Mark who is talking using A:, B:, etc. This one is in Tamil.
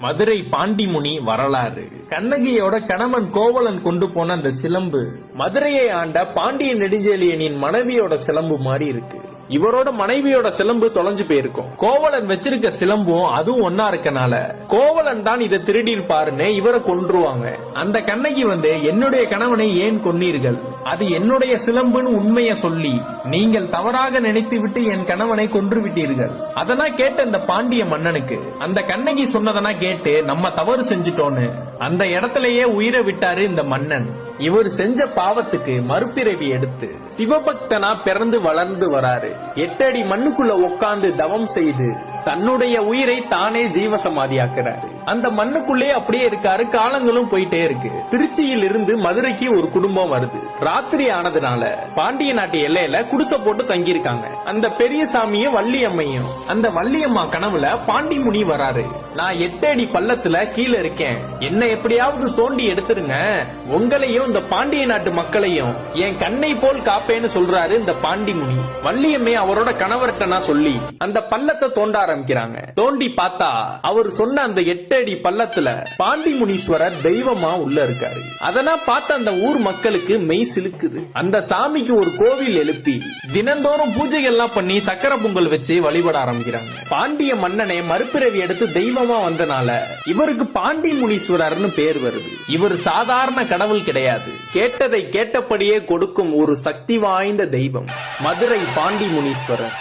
A: மதுரை பாண்டிமுனி வரலாறு. கண்ணகியோட கணவன் கோவலன் கொண்டு போன அந்த சிலம்பு மதுரையை ஆண்ட பாண்டிய நெடுஞ்செழியனின் மனைவியோட சிலம்பு மாதிரி இருக்கு. இவரோட மனைவியோட சிலம்பு தொலைஞ்சு போயிருக்கும். கோவலன் வச்சிருக்க சிலம்பும் அதுவும் ஒன்னா இருக்கனால கோவலன் தான் இதை திருடி இருப்பாருன்னு இவரை கொன்றுவாங்க. அந்த கண்ணகி என்னுடைய கணவனை ஏன் கொன்னீர்கள், அது என்னுடைய சிலம்புன்னு உண்மைய சொல்லி நீங்கள் தவறாக நினைத்து விட்டு என் கணவனை கொன்று விட்டீர்கள். அதனா கேட்ட இந்த பாண்டிய மன்னனுக்கு அந்த கண்ணகி சொன்னதனா கேட்டு நம்ம தவறு செஞ்சிட்டோன்னு அந்த இடத்திலேயே உயிரை விட்டாரு இந்த மன்னன். இவர் செஞ்ச பாவத்துக்கு மறுபிறவி எடுத்து சிவபக்தனா பிறந்து வளர்ந்து வராரு. 8 அடி மண்ணுக்குள்ள உட்கார்ந்து தவம் செய்து தன்னுடைய உயிரை தானே ஜீவசமாதியாக்குறாரு. அந்த மண்ணுக்குள்ளே அப்படியே இருக்காரு. காலங்களும் போயிட்டே இருக்கு. திருச்சியில் இருந்து மதுரைக்கு ஒரு குடும்பம் வருது. ராத்திரி ஆனதுனால பாண்டிய நாட்டு எல்லையில குடிசை போட்டு தங்கி இருக்காங்க. அந்த பெரிய சாமியும் வள்ளியம்மையும். அந்த வள்ளியம்மா கனவுல பாண்டிமுனி வராரு. நான் 8 அடி பள்ளத்துல கீழே இருக்கேன், என்ன எப்படியாவது தோண்டி எடுத்துருங்க, உங்களையும் இந்த பாண்டிய நாட்டு மக்களையும் என் கண்ணை போல் காப்பேன்னு சொல்றாரு இந்த பாண்டிமுனி. வள்ளியம்மை அவரோட கணவர்கிட்ட சொல்லி அந்த பள்ளத்தை தோண்ட ஆரம்பிக்கிறாங்க. தோண்டி பார்த்தா அவர் சொன்ன அந்த 8 அடி பள்ளத்துல பாண்டிமுனீஸ்வரர் தெய்வமா உள்ள இருக்காரு. அதெல்லாம் பார்த்த அந்த ஊர் மக்களுக்கு மெய் சிலுக்குது. அந்த சாமிக்கு ஒரு கோவில் எழுப்பி தினந்தோறும் பூஜைகள்லாம் பண்ணி சக்கர பொங்கல் வச்சு வழிபட ஆரம்பிக்கிறாங்க. பாண்டிய மன்னனே மறுபிறவி எடுத்து தெய்வமா வந்தனால இவருக்கு பாண்டிமுனீஸ்வரர்னு பேர் வருது. இவர் சாதாரண கடவுள் கிடையாது, கேட்டதை கேட்டபடியே கொடுக்கும் ஒரு சக்தி வாய்ந்த தெய்வம், மதுரை பாண்டிமுனீஸ்வரர்.